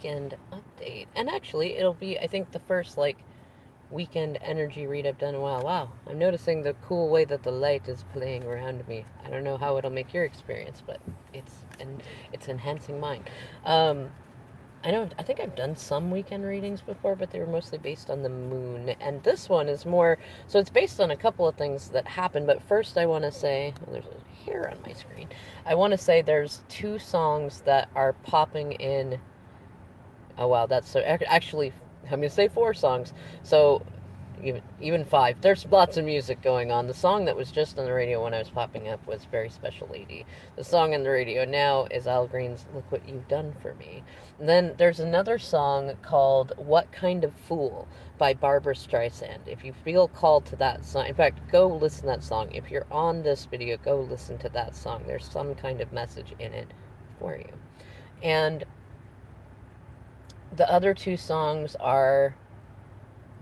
weekend update. And actually, it'll be, I think, the first, like, weekend energy read I've done in a while. Wow, I'm noticing the cool way that the light is playing around me. I don't know how it'll make your experience, but it's and it's enhancing mine. Um, I think I've done some weekend readings before, but they were mostly based on the moon. And this one is more, so it's based on a couple of things that happened. But first, I want to say, well, there's a hair on my screen. I want to say there's two songs that are popping in. Oh wow, that's so actually, I'm gonna say four songs. So even five. There's lots of music going on. The song that was just on the radio when I was popping up was Very Special Lady. The song on the radio now is Al Green's Look What You've Done for Me. And then there's another song called What Kind of Fool by Barbara Streisand. If you feel called to that song, in fact, go listen to that song. If you're on this video, go listen to that song. There's some kind of message in it for you. And the other two songs are,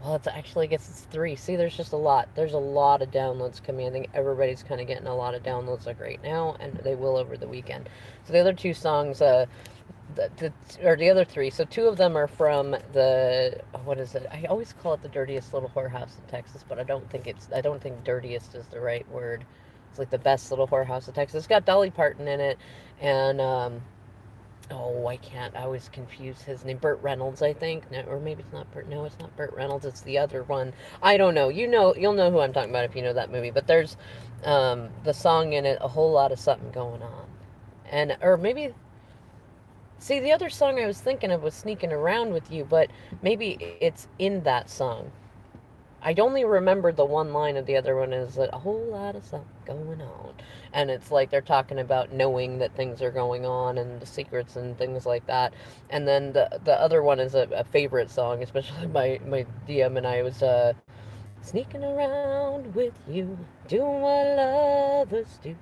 well, it's actually, I guess it's three. See, there's just a lot. There's a lot of downloads coming. I think everybody's kind of getting a lot of downloads like right now, and they will over the weekend. So the other two songs, or the other three. So two of them are from the, what is it? I always call it the dirtiest little whorehouse in Texas, but I don't think dirtiest is the right word. It's like the best little whorehouse in Texas. It's got Dolly Parton in it, and oh, I can't. I always confuse his name. Burt Reynolds, I think. No, or maybe it's not Burt. No, it's not Burt Reynolds. It's the other one. I don't know. You'll know who I'm talking about if you know that movie. But there's the song in it, A Whole Lot of Something Going On. And, or maybe, see, the other song I was thinking of was Sneaking Around with You, but maybe it's in that song. I only remember the one line of the other one is a whole lot of stuff going on. And it's like they're talking about knowing that things are going on and the secrets and things like that. And then the other one is a favorite song, especially my DM and I was sneaking around with you, doing what lovers do.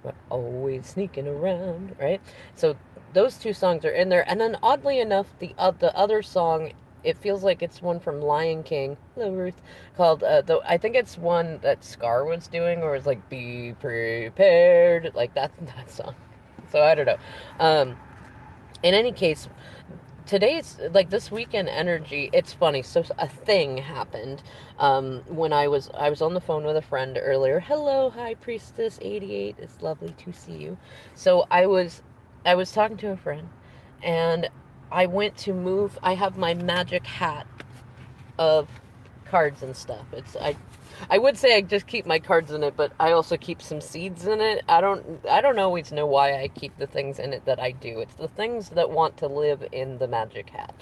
We're always sneaking around, right? So those two songs are in there. And then oddly enough, the other song, it feels like it's one from Lion King. Hello, Ruth. Called I think it's one that Scar was doing, or it's like "Be Prepared," like that song. So I don't know. Um, in any case, today's like this weekend energy. It's funny. So a thing happened when I was on the phone with a friend earlier. Hello, High Priestess 88. It's lovely to see you. So I was talking to a friend, and I went to move. I have my magic hat of cards and stuff. I would say I just keep my cards in it, but I also keep some seeds in it. I don't always know why I keep the things in it that I do. It's the things that want to live in the magic hat.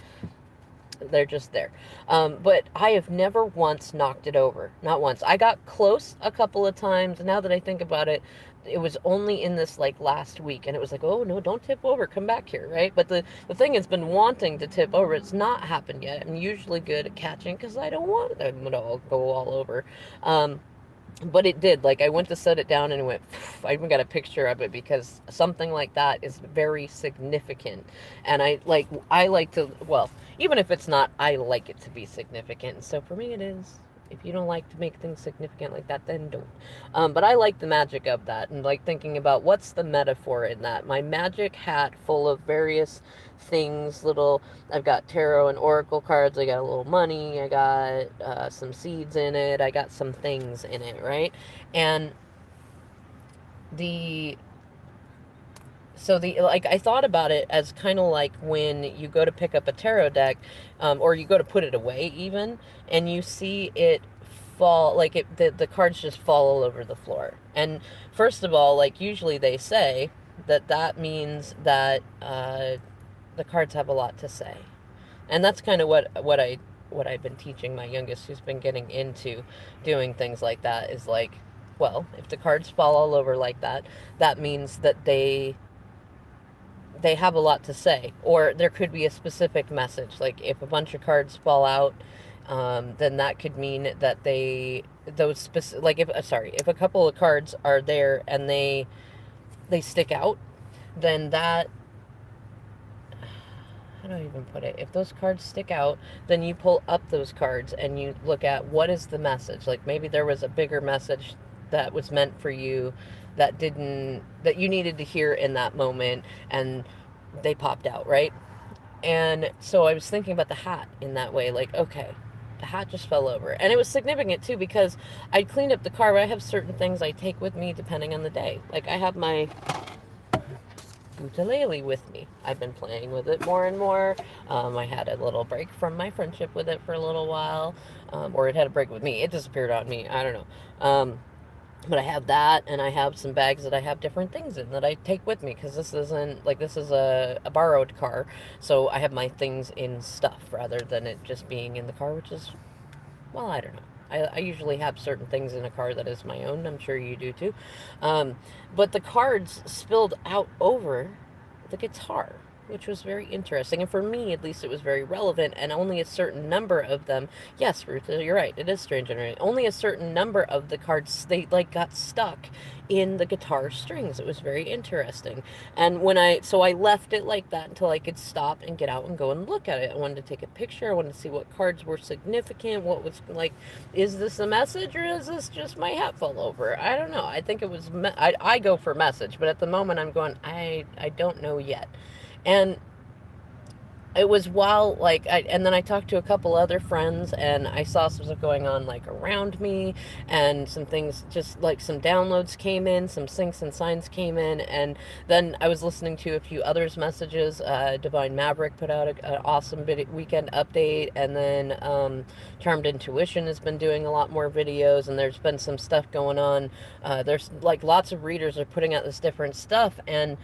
They're just there. But I have never once knocked it over. Not once. I got close a couple of times. Now that I think about it, it was only in this like last week, and it was like, oh no, don't tip over, come back here, right? But the thing has been wanting to tip over. It's not happened yet. I'm usually good at catching because I don't want them to all go all over. Um, but it did. Like I went to set it down and it went. I even got a picture of it because something like that is very significant, and I like to, well, even if it's not, I like it to be significant. So for me, it is. If you don't like to make things significant like that, then don't. But I like the magic of that, and like thinking about what's the metaphor in that. My magic hat full of various things, little. I've got tarot and oracle cards. I got a little money. I got some seeds in it. I got some things in it, right? And the like I thought about it as kind of like when you go to pick up a tarot deck, or you go to put it away even, and you see it fall, like the cards just fall all over the floor. And first of all, like usually they say that means that the cards have a lot to say, and that's kind of what I've been teaching my youngest, who's been getting into doing things like that, is like, well, if the cards fall all over like that, that means that they have a lot to say, or there could be a specific message. Like if a bunch of cards fall out, then that could mean that those specific, like if a couple of cards are there and they stick out, then that, how do I even put it? If those cards stick out, then you pull up those cards and you look at what is the message. Like maybe there was a bigger message that was meant for you that you needed to hear in that moment, and they popped out, right? And so I was thinking about the hat in that way, like, okay, the hat just fell over. And it was significant too because I cleaned up the car, but I have certain things I take with me depending on the day. Like I have my ukulele with me. I've been playing with it more and more. I had a little break from my friendship with it for a little while, or it had a break with me. It disappeared on me. I don't know. But I have that, and I have some bags that I have different things in that I take with me because this isn't like this is a borrowed car, so I have my things in stuff rather than it just being in the car, which is, well, I don't know. I usually have certain things in a car that is my own. I'm sure you do too. Um, but the cards spilled out over the guitar, which was very interesting. And for me, at least, it was very relevant. And only a certain number of them. Yes, Ruth, you're right. It is strange. Only a certain number of the cards they like got stuck in the guitar strings. It was very interesting. And so I left it like that until I could stop and get out and go and look at it. I wanted to take a picture. I wanted to see what cards were significant. What was like, is this a message or is this just my hat fell over? I don't know. I think it was. I go for message, but at the moment I'm going. I don't know yet, and it was while and then I talked to a couple other friends and I saw some stuff going on like around me, and some things, just like some downloads came in, some syncs and signs came in, and then I was listening to a few others messages. Divine Maverick put out an awesome weekend update, and then Charmed Intuition has been doing a lot more videos, and there's been some stuff going on. There's like lots of readers are putting out this different stuff, and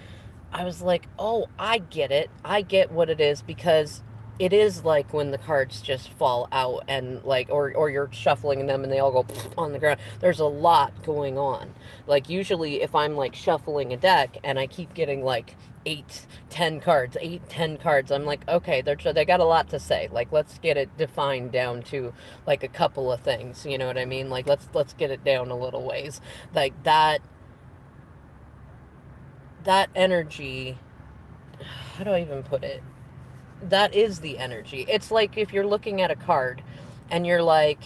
I was like, oh, I get it. I get what it is, because it is like when the cards just fall out and like, or you're shuffling them and they all go on the ground. There's a lot going on. Like usually if I'm like shuffling a deck and I keep getting like 8, 10 cards, I'm like, okay, they got a lot to say. Like, let's get it defined down to like a couple of things. You know what I mean? Like, let's get it down a little ways. Like that energy, how do I even put it? That is the energy. It's like if you're looking at a card and you're like,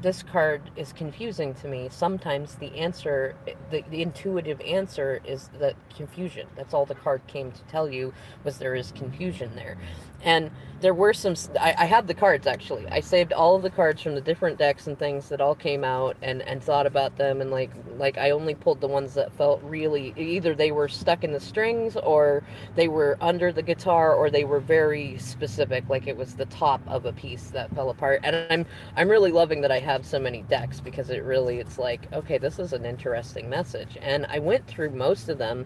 this card is confusing to me. Sometimes the answer, the intuitive answer is the confusion. That's all the card came to tell you, was there is confusion there. And there were some, I had the cards actually. I saved all of the cards from the different decks and things that all came out, and thought about them, and like I only pulled the ones that felt really, either they were stuck in the strings or they were under the guitar, or they were very specific, like it was the top of a piece that fell apart. And I'm really loving that I have so many decks, because it's like, okay, this is an interesting message. And I went through most of them,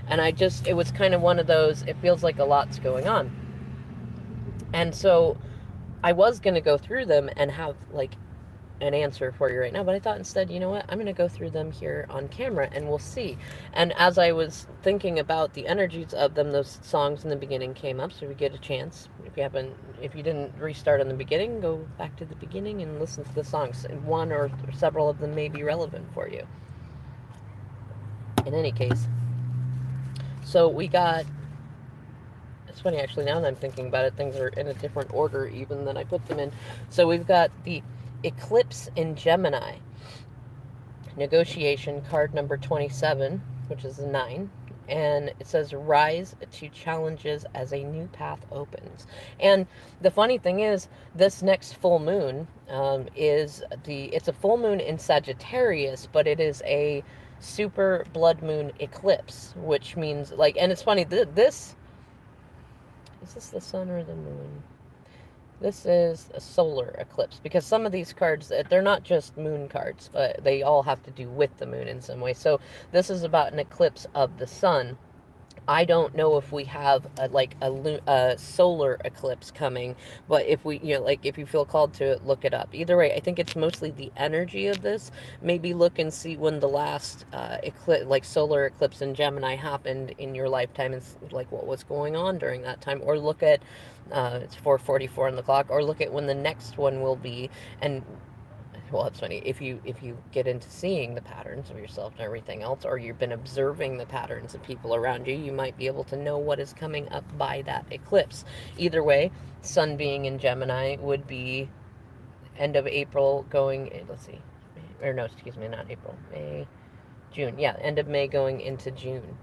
and it was kind of one of those, it feels like a lot's going on. And so I was going to go through them and have like an answer for you right now, but I thought instead, you know what, I'm going to go through them here on camera and we'll see. And as I was thinking about the energies of them, those songs in the beginning came up, so if you get a chance, if you didn't restart on the beginning, go back to the beginning and listen to the songs. One or several of them may be relevant for you. In any case, so we got, it's funny actually, now that I'm thinking about it, things are in a different order even than I put them in. So we've got the Eclipse in Gemini. Negotiation card number 27, which is a 9. And it says, rise to challenges as a new path opens. And the funny thing is, this next full moon it's a full moon in Sagittarius, but it is a super blood moon eclipse, which means like, and it's funny, this, is this the sun or the moon? This is a solar eclipse, because some of these cards, they're not just moon cards, but they all have to do with the moon in some way. So this is about an eclipse of the sun. I don't know if we have a solar eclipse coming, but if we, like if you feel called to it, look it up. Either way, I think it's mostly the energy of this. Maybe look and see when the last solar eclipse in Gemini happened in your lifetime, and like what was going on during that time, or look at it's 4:44 on the clock, or look at when the next one will be. And well, it's funny, if you get into seeing the patterns of yourself and everything else, or you've been observing the patterns of people around you, you might be able to know what is coming up by that eclipse. Either way, sun being in Gemini would be end of April going, let's see, or no, excuse me, not April, May, June, end of May going into June.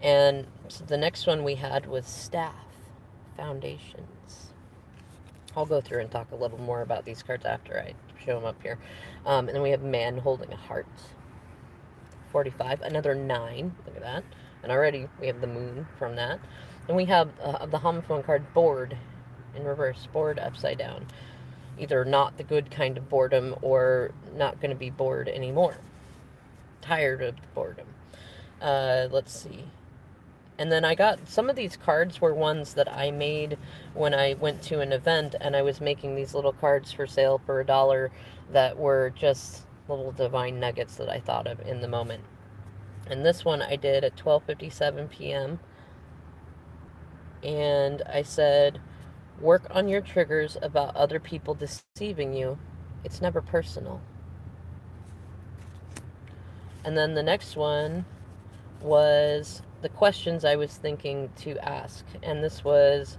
And so the next one we had was staff. Foundations. I'll go through and talk a little more about these cards after I show them up here. And then we have Man Holding a Heart. 45. Another 9. Look at that. And already we have the Moon from that. And we have the homophone card Bored in reverse. Bored upside down. Either not the good kind of boredom or not going to be bored anymore. Tired of boredom. Let's see. And then I got some of these cards were ones that I made when I went to an event, and I was making these little cards for sale for $1 that were just little divine nuggets that I thought of in the moment. And this one I did at 12:57 p.m. And I said, work on your triggers about other people deceiving you. It's never personal. And then the next one was the questions I was thinking to ask. And this was,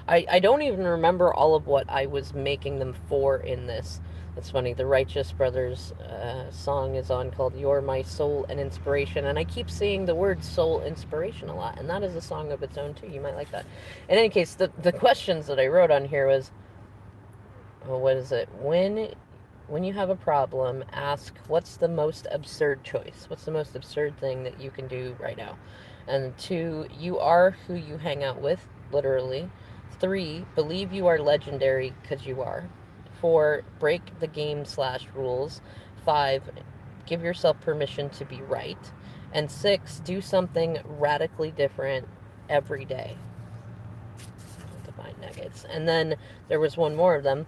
I don't even remember all of what I was making them for in this. It's funny, the Righteous Brothers song is on called You're My Soul and Inspiration. And I keep seeing the word soul inspiration a lot. And that is a song of its own, too. You might like that. In any case, the questions that I wrote on here was, well, what is it? When you have a problem, ask, what's the most absurd choice? What's the most absurd thing that you can do right now? And 2, you are who you hang out with, literally. 3, believe you are legendary because you are. 4, break the game/rules. 5, give yourself permission to be right. And 6, do something radically different every day. Divine nuggets. And then there was one more of them.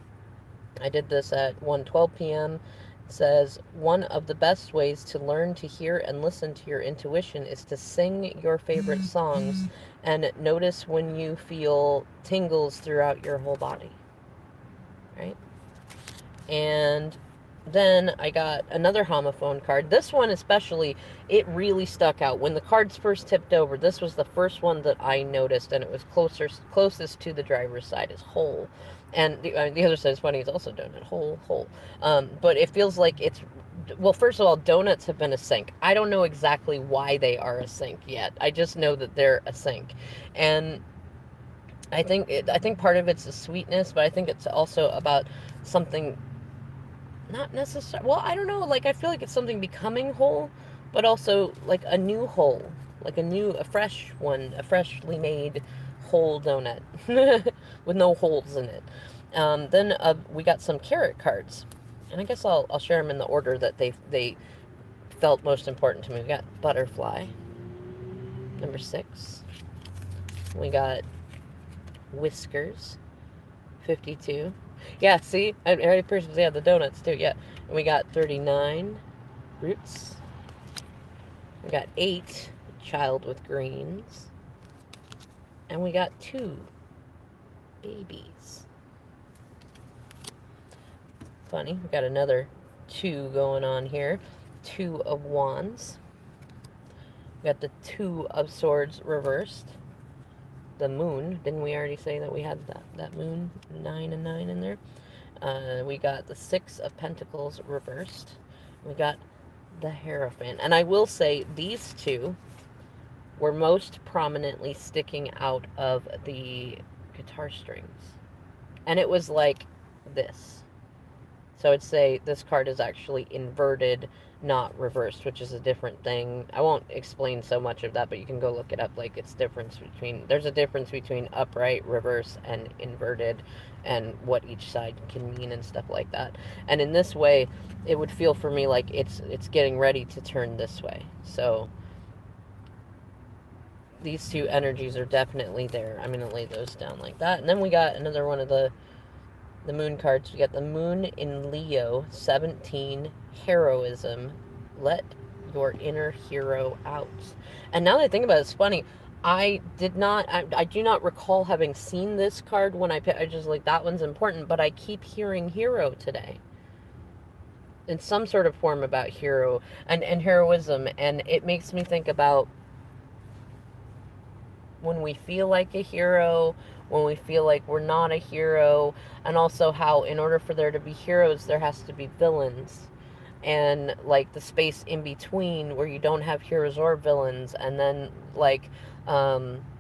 I did this at 1:12 p.m. It says, one of the best ways to learn to hear and listen to your intuition is to sing your favorite songs and notice when you feel tingles throughout your whole body. Right? And then I got another homophone card. This one especially, it really stuck out. When the cards first tipped over, this was the first one that I noticed, and it was closest to the driver's side is whole. And the other side is funny, it's also donut. Whole. But it feels like it's, well, first of all, donuts have been a sink. I don't know exactly why they are a sink yet. I just know that they're a sink. And I think part of it's the sweetness, but I think it's also about something not necessarily, well, I don't know, like I feel like it's something becoming whole, but also like a new whole, like a fresh one, a freshly made whole donut with no holes in it. Then we got some carrot cards, and I guess I'll share them in the order that they felt most important to me. We got butterfly, number 6. We got whiskers, 52. Yeah, see? I already yeah, the donuts too, yeah. And we got 39, roots. We got 8, child with greens. And we got 2, babies. Funny, we got another 2 going on here. 2 of wands. We got the 2 of swords reversed. The moon, didn't we already say that we had that moon, 9 and 9 in there? We got the 6 of pentacles reversed. We got the Hierophant. And I will say these 2 were most prominently sticking out of the guitar strings. And it was like this. So I'd say this card is actually inverted, not reversed, which is a different thing. I won't explain so much of that, but you can go look it up. Like, there's a difference between upright, reverse, and inverted, and what each side can mean and stuff like that. And in this way, it would feel for me like it's getting ready to turn this way. So these 2 energies are definitely there. I'm going to lay those down like that. And then we got another one of the moon cards. We got the moon in Leo, 17, heroism. Let your inner hero out. And now that I think about it, it's funny. I do not recall having seen this card when I just like, that one's important, but I keep hearing hero today. In some sort of form about hero and heroism. And it makes me think about when we feel like a hero, when we feel like we're not a hero, and also how in order for there to be heroes, there has to be villains. And like the space in between where you don't have heroes or villains, and then like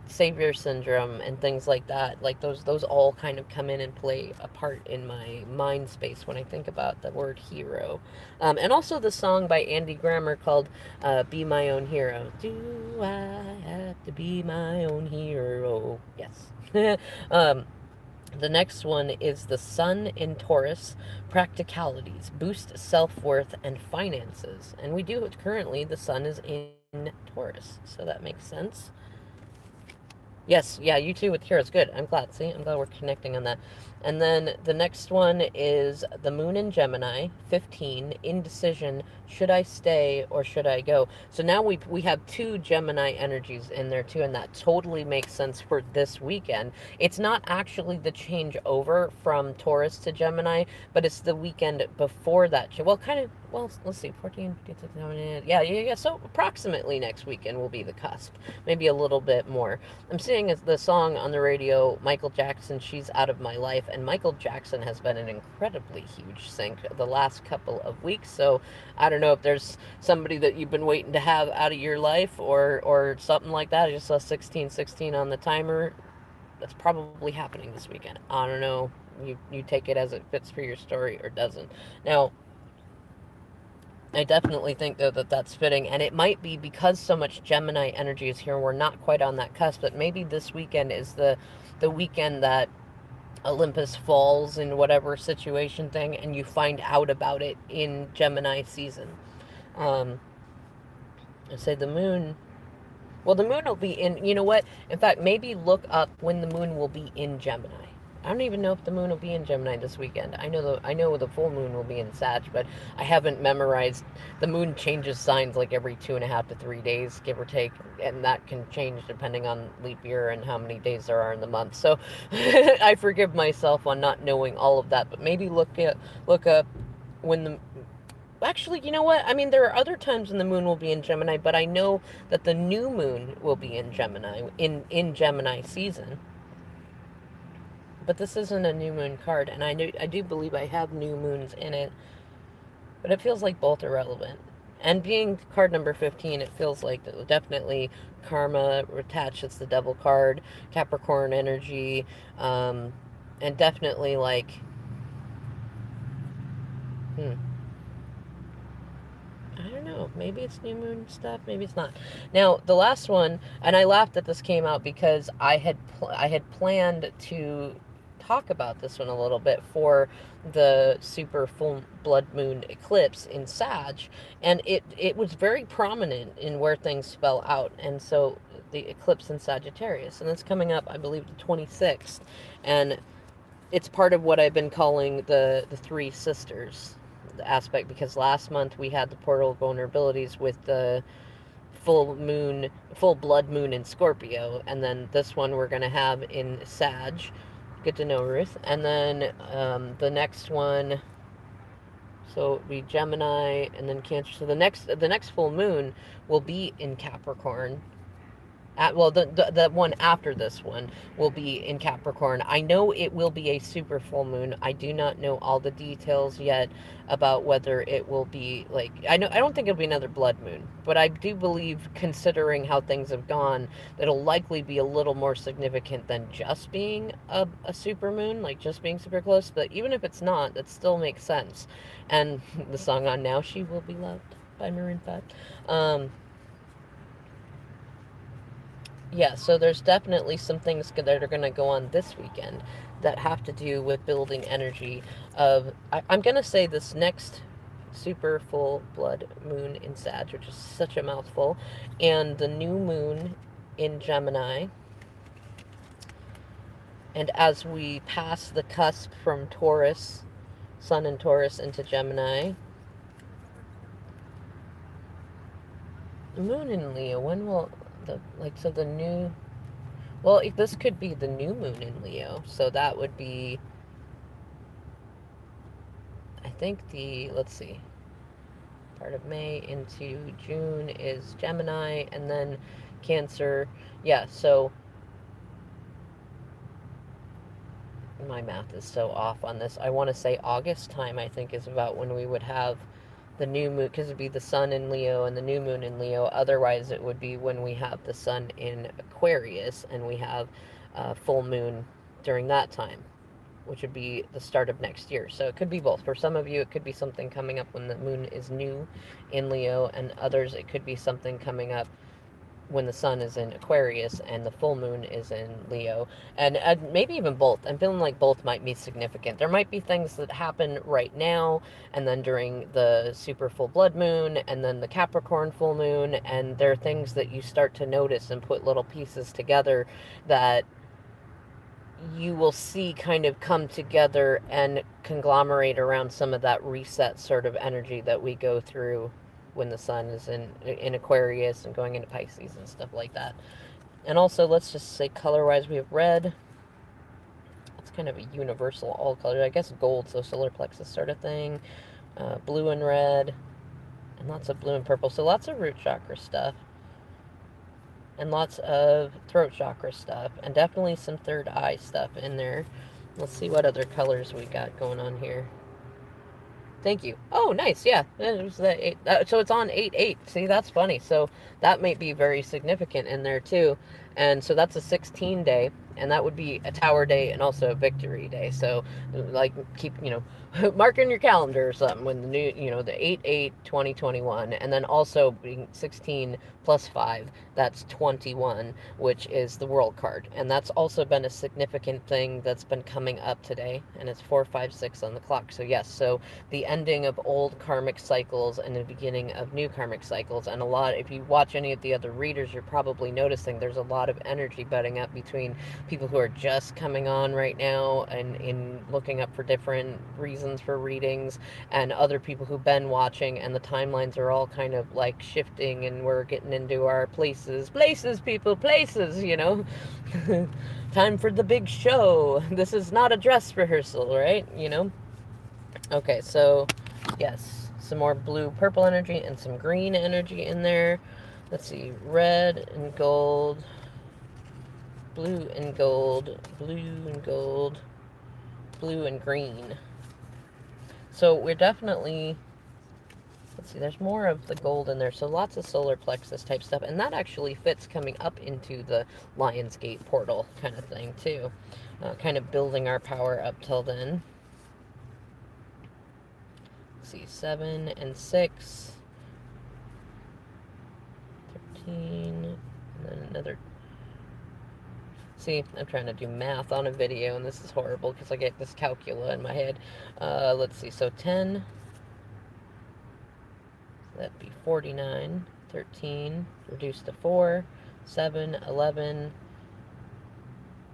savior syndrome and things like that. Like those all kind of come in and play a part in my mind space when I think about the word hero. And also the song by Andy Grammer called "Be My Own Hero." Do I have to be my own hero? Yes. um, the next one is the Sun in Taurus, practicalities, boost self worth and finances. And we do it currently, the Sun is in Taurus, so that makes sense. Yes, yeah, you too with Kira's good. I'm glad. See, I'm glad we're connecting on that. And then the next one is the Moon in Gemini, 15, indecision. Should I stay or should I go? So now we have two Gemini energies in there too, and that totally makes sense for this weekend. It's not actually the change over from Taurus to Gemini, but it's the weekend before that. Well, kind of. Well, let's see, 14, 15, 16, 17, yeah. So approximately next weekend will be the cusp, maybe a little bit more. I'm seeing the song on the radio, Michael Jackson, She's Out of My Life, and Michael Jackson has been an incredibly huge sync the last couple of weeks. So I don't know if there's somebody that you've been waiting to have out of your life or something like that. I just saw 1616 on the timer. That's probably happening this weekend. I don't know. You take it as it fits for your story or doesn't. Now, I definitely think though that that's fitting, and it might be because so much Gemini energy is here. We're not quite on that cusp, but maybe this weekend is the weekend that Olympus falls in whatever situation thing, and you find out about it in Gemini season. Um, I say the moon. Well, the moon will be in. You know what? In fact, maybe look up when the moon will be in Gemini. I don't even know if the moon will be in Gemini this weekend. I know the full moon will be in Sag, but I haven't memorized. The moon changes signs like every 2.5 to 3 days, give or take, and that can change depending on leap year and how many days there are in the month. So I forgive myself on not knowing all of that. But maybe look up when the actually, you know what? I mean, there are other times when the moon will be in Gemini, but I know that the new moon will be in Gemini in Gemini season. But this isn't a new moon card, and I do believe I have new moons in it, but it feels like both are relevant. And being card number 15, it feels like definitely karma attached. It's the devil card, Capricorn energy, and definitely like, hmm, I don't know. Maybe it's new moon stuff. Maybe it's not. Now the last one, and I laughed that this came out because I had planned to talk about this one a little bit for the super full blood moon eclipse in Sag, and it was very prominent in where things fell out, and so the eclipse in Sagittarius, and it's coming up, I believe, the 26th, and it's part of what I've been calling the three sisters aspect, because last month we had the portal vulnerabilities with the full blood moon in Scorpio, and then this one we're going to have in Sag. Good to know, Ruth. And then the next one, so it'll be Gemini and then Cancer. So the next full moon will be in Capricorn. Well, the one after this one will be in Capricorn. I know it will be a super full moon. I do not know all the details yet about whether it will be like, I don't think it'll be another blood moon, but I do believe, considering how things have gone, that it'll likely be a little more significant than just being a super moon, like just being super close. But even if it's not, that still makes sense. And the song on Now She Will Be Loved by Maroon 5. Yeah, so there's definitely some things that are going to go on this weekend that have to do with building energy of, I'm going to say this next super full blood moon in Sag, which is such a mouthful, and the new moon in Gemini. And as we pass the cusp from Taurus, Sun in Taurus, into Gemini, moon in Leo, when will the new, well, this could be the new moon in Leo. So that would be, I think let's see, part of May into June is Gemini, and then Cancer. Yeah, so my math is so off on this. I want to say August time, I think, is about when we would have the new moon, because it'd be the sun in Leo and the new moon in Leo. Otherwise, it would be when we have the sun in Aquarius and we have full moon during that time, which would be the start of next year. So it could be both. For some of you, it could be something coming up when the moon is new in Leo, and others, it could be something coming up when the sun is in Aquarius and the full moon is in Leo, and maybe even both. I'm feeling like both might be significant. There might be things that happen right now, and then during the super full blood moon, and then the Capricorn full moon, and there are things that you start to notice and put little pieces together that you will see kind of come together and conglomerate around some of that reset sort of energy that we go through when the sun is in Aquarius and going into Pisces and stuff like that. And also, let's just say color wise, we have red. It's kind of a universal all color, I guess gold, so solar plexus sort of thing. Blue and red, and lots of blue and purple. So lots of root chakra stuff, and lots of throat chakra stuff, and definitely some third eye stuff in there. Let's see what other colors we got going on here. Thank you. Oh, nice. Yeah, it was the 8. So it's on 8/8. See, that's funny. So that might be very significant in there too. And so that's a 16 day, and that would be a tower day and also a victory day. So, like, keep, mark in your calendar or something when the new, the 8/8/2021, and then also being 16 plus 5, that's 21, which is the world card. And that's also been a significant thing that's been coming up today, and it's 456 on the clock. So yes, so the ending of old karmic cycles and the beginning of new karmic cycles. And a lot, if you watch any of the other readers, you're probably noticing there's a lot of energy budding up between people who are just coming on right now and in looking up for different reasons for readings, and other people who've been watching, and the timelines are all kind of like shifting, and we're getting into our places, people, places, time for the big show. This is not a dress rehearsal, right? Okay, so yes, some more blue purple energy and some green energy in there. Let's see, red and gold, blue and gold, blue and gold, blue and green. So we're definitely, let's see, there's more of the gold in there, so lots of solar plexus type stuff, and that actually fits coming up into the Lionsgate portal kind of thing too, kind of building our power up till then. See, 7 and 6, 13, and then another. See, I'm trying to do math on a video, and this is horrible because I get this calcula in my head. Let's see, so 10, that'd be 49, 13, reduced to 4, 7, 11,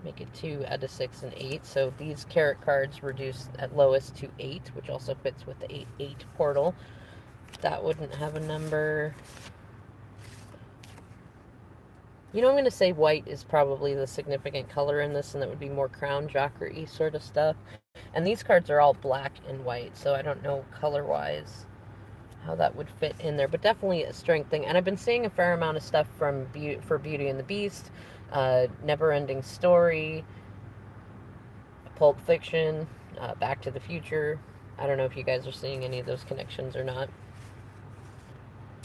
make it 2, add to 6 and 8. So these carrot cards reduce at lowest to 8, which also fits with the 8/8 portal. That wouldn't have a number. I'm going to say white is probably the significant color in this, and that would be more crown chakra-y sort of stuff. And these cards are all black and white, so I don't know color-wise how that would fit in there, but definitely a strength thing. And I've been seeing a fair amount of stuff for Beauty and the Beast, Never Ending Story, Pulp Fiction, Back to the Future. I don't know if you guys are seeing any of those connections or not.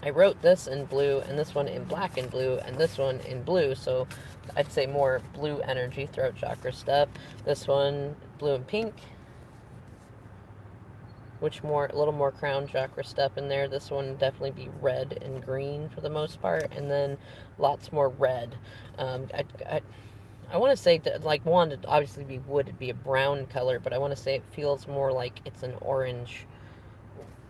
I wrote this in blue, and this one in black and blue, and this one in blue, so I'd say more blue energy, throat chakra stuff. This one, blue and pink, which a little more crown chakra stuff in there. This one definitely be red and green for the most part, and then lots more red. I want to say that, like, one, it obviously would be a brown color, but I want to say it feels more like it's an orange,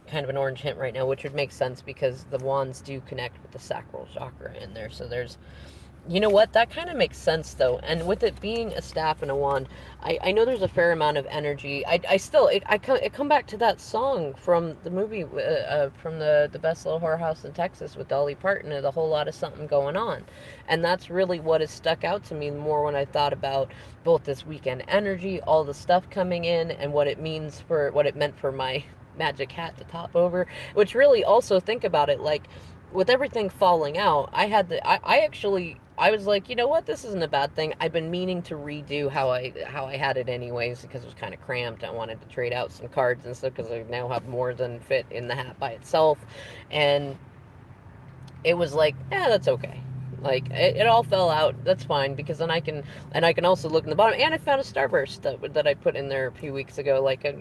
kind of an orange hint right now, which would make sense because the wands do connect with the sacral chakra in there. So there's, you know what, that kind of makes sense though. And with it being a staff and a wand, I know there's a fair amount of energy. I come back to that song from the movie, from the Best Little Whorehouse in Texas with Dolly Parton, and a whole lot of something going on. And that's really what has stuck out to me more when I thought about both this weekend energy, all the stuff coming in, and what it meant for my magic hat to top over. Which really, also think about it, like, with everything falling out, I actually I was like, you know what, this isn't a bad thing. I've been meaning to redo how I had it anyways because it was kind of cramped. I wanted to trade out some cards and stuff because I now have more than fit in the hat by itself, and it was like, yeah, that's okay. Like it all fell out. That's fine because then I can also look in the bottom. And I found a starburst that I put in there a few weeks ago, like a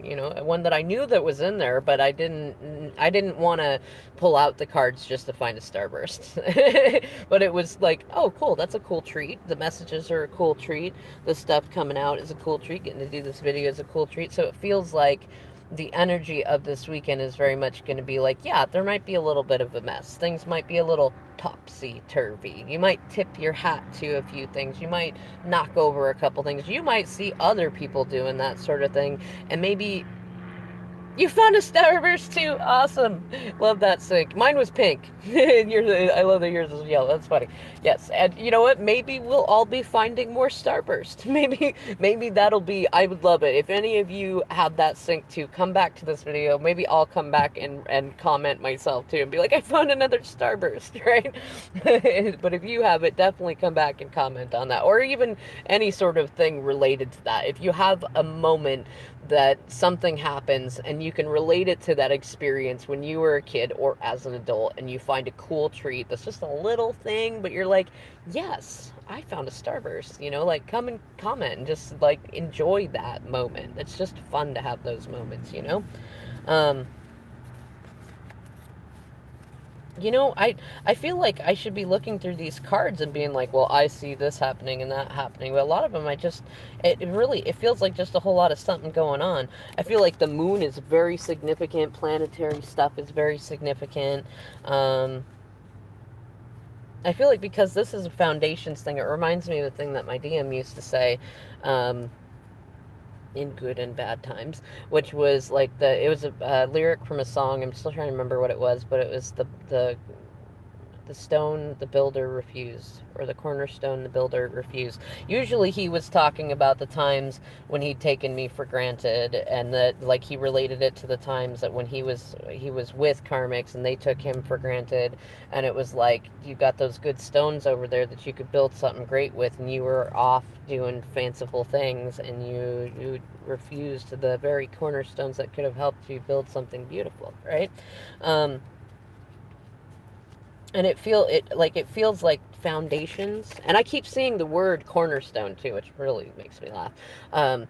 one that I knew that was in there, but I didn't want to pull out the cards just to find a starburst. But it was like, oh, cool. That's a cool treat. The messages are a cool treat. The stuff coming out is a cool treat. Getting to do this video is a cool treat. So it feels like the energy of this weekend is very much going to be like, yeah, there might be a little bit of a mess. Things might be a little topsy turvy. You might tip your hat to a few things. You might knock over a couple things. You might see other people doing that sort of thing. And maybe you found a starburst too. Awesome. Love that sync. Mine was pink. Yours, I love that yours is yellow. That's funny. Yes, and you know what? Maybe we'll all be finding more starburst. Maybe that'll be. I would love it if any of you have that sync too. Come back to this video. Maybe I'll come back and comment myself too and be like, I found another starburst, right? But if you have it, definitely come back and comment on that, or even any sort of thing related to that. If you have a moment that something happens and you can relate it to that experience when you were a kid or as an adult, and you find a cool treat that's just a little thing, but you're like, yes, I found a starburst, like come and comment and just like enjoy that moment. It's just fun to have those moments. um I feel like I should be looking through these cards and being like, well, I see this happening and that happening. But a lot of them, it really, it feels like just a whole lot of something going on. I feel like the moon is very significant. Planetary stuff is very significant. Um, I feel like because this is a foundations thing, it reminds me of the thing that my DM used to say. Um, in good and bad times, which was like it was a lyric from a song. I'm still trying to remember what it was, but it was the stone the builder refused, or the cornerstone the builder refused. Usually he was talking about the times when he'd taken me for granted, and that like he related it to the times that when he was with karmics and they took him for granted, and it was like, you got those good stones over there that you could build something great with, and you were off doing fanciful things, and you refused the very cornerstones that could have helped you build something beautiful, right? um and it feels like foundations, and I keep seeing the word cornerstone too, which really makes me laugh. um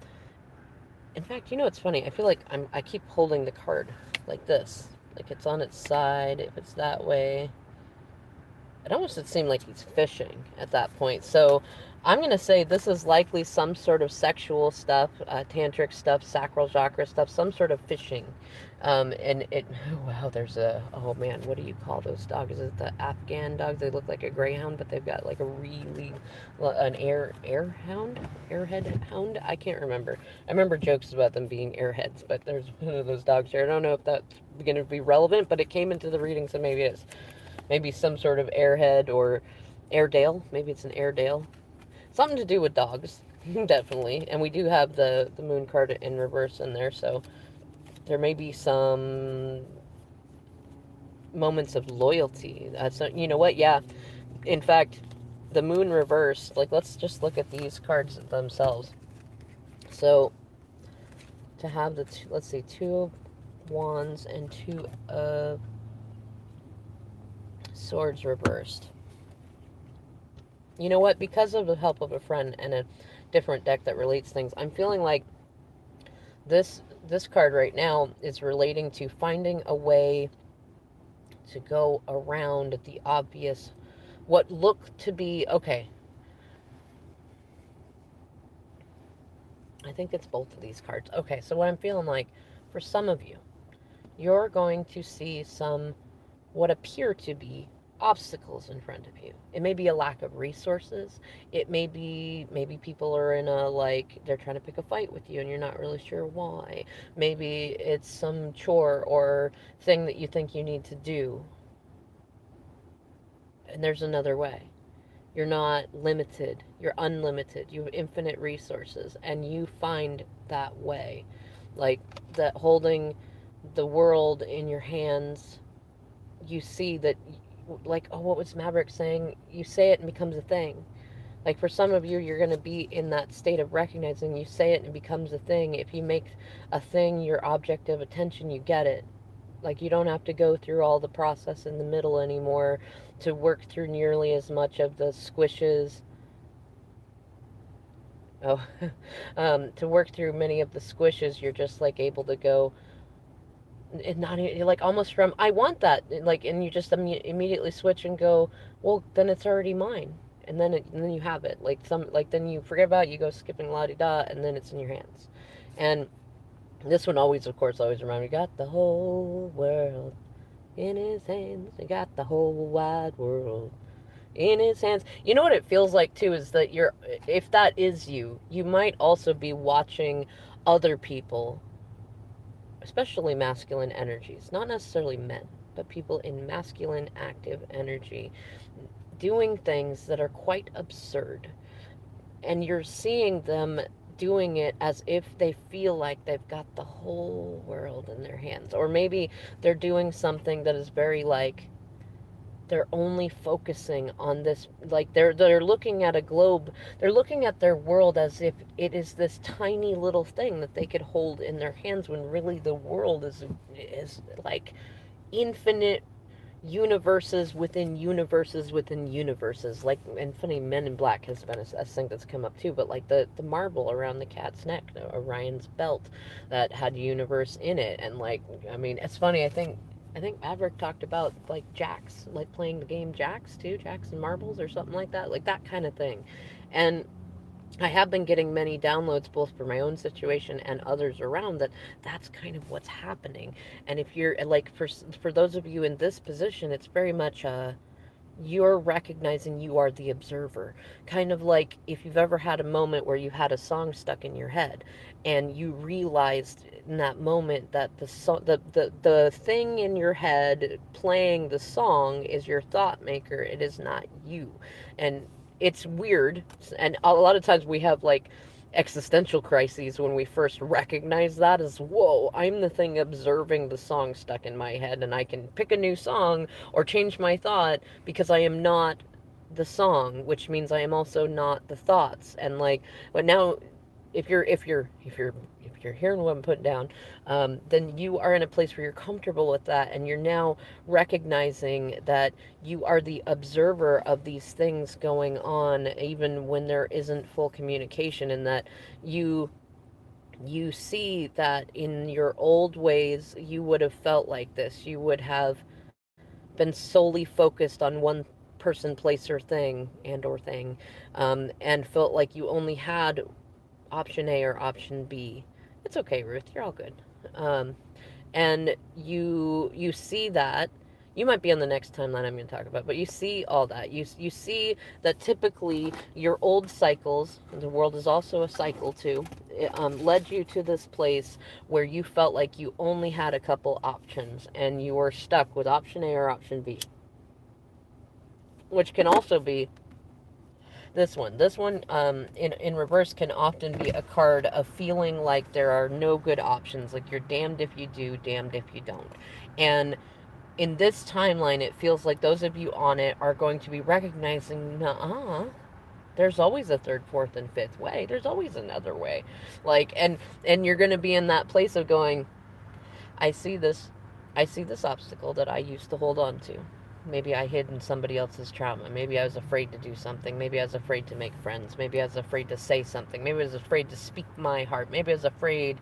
in fact, it's funny, I feel like I keep holding the card like this, like it's on its side. If it's that way, it almost would seem like he's fishing at that point. So I'm going to say this is likely some sort of sexual stuff, tantric stuff, sacral chakra stuff, some sort of fishing. And it, oh, wow, oh man, what do you call those dogs? Is it the Afghan dogs? They look like a greyhound, but they've got like an airhead hound? I can't remember. I remember jokes about them being airheads, but there's one of those dogs here. I don't know if that's going to be relevant, but it came into the reading, so maybe it is. Maybe some sort of airhead or Airedale. Maybe it's an Airedale. Something to do with dogs, definitely. And we do have the moon card in reverse in there, so there may be some moments of loyalty. You know what? Yeah. In fact, the moon reversed. Like, let's just look at these cards themselves. So, to have let's see, two of wands and two of swords reversed. You know what? Because of the help of a friend and a different deck that relates things, I'm feeling like this card right now is relating to finding a way to go around the obvious, what look to be, okay. I think it's both of these cards. Okay, so what I'm feeling like, for some of you, you're going to see some what appear to be obstacles in front of you. It may be a lack of resources. It may be, maybe people are in a, like, they're trying to pick a fight with you and you're not really sure why. Maybe it's some chore or thing that you think you need to do, and there's another way. You're not limited. You're unlimited. You have infinite resources, and you find that way. Like, that holding the world in your hands, you see that like, oh, what was Maverick saying? You say it and it becomes a thing. Like for some of you, you're going to be in that state of recognizing you say it and it becomes a thing. If you make a thing your object of attention, you get it. Like you don't have to go through all the process in the middle anymore to work through nearly as much of the squishes. Oh, to work through many of the squishes, you're just like able to go, and not you're like almost from I want that, like, and you just immediately switch and go, well, then it's already mine, and then you have it. Like some like then you forget about it, you go skipping la di da, and then it's in your hands, and this one always, of course, always remind me. Got the whole world in his hands. He got the whole wide world in his hands. You know what it feels like too is that you're, if that is you, you might also be watching other people, especially masculine energies, not necessarily men, but people in masculine active energy doing things that are quite absurd. And you're seeing them doing it as if they feel like they've got the whole world in their hands. Or maybe they're doing something that is very like they're only focusing on this, like they're looking at a globe, they're looking at their world as if it is this tiny little thing that they could hold in their hands, when really the world is like infinite universes within universes within universes. Like, and funny, Men in Black has been a thing that's come up too, but like the marble around the cat's neck, Orion's belt, that had universe in it. And like, I mean, it's funny, I think Maverick talked about like jacks, like playing the game jacks too, jacks and marbles or something like that kind of thing. And I have been getting many downloads both for my own situation and others around that that's kind of what's happening. And if you're like, for those of you in this position, it's very much you're recognizing you are the observer. Kind of like if you've ever had a moment where you had a song stuck in your head and you realized in that moment that the thing in your head playing the song is your thought maker, it is not you. And it's weird, and a lot of times we have like existential crises when we first recognize that as, whoa, I'm the thing observing the song stuck in my head, and I can pick a new song or change my thought because I am not the song, which means I am also not the thoughts. And like, but now if you're hearing what I'm putting down, then you are in a place where you're comfortable with that, and you're now recognizing that you are the observer of these things going on, even when there isn't full communication, and that you you see that in your old ways you would have felt like this. You would have been solely focused on one person, place, or thing, and felt like you only had option A or option B. It's okay, Ruth. You're all good. Um, and you see that you might be on the next timeline I'm going to talk about, but you see all that. You see that typically your old cycles, and the world is also a cycle too, led you to this place where you felt like you only had a couple options and you were stuck with option A or option B, which can also be this one. This one, in reverse, can often be a card of feeling like there are no good options. Like you're damned if you do, damned if you don't. And in this timeline, it feels like those of you on it are going to be recognizing, nah, there's always a third, fourth, and fifth way. There's always another way. Like, and you're going to be in that place of going, I see this, I see this obstacle that I used to hold on to. Maybe I hid in somebody else's trauma. Maybe I was afraid to do something. Maybe I was afraid to make friends. Maybe I was afraid to say something. Maybe I was afraid to speak my heart. Maybe I was afraid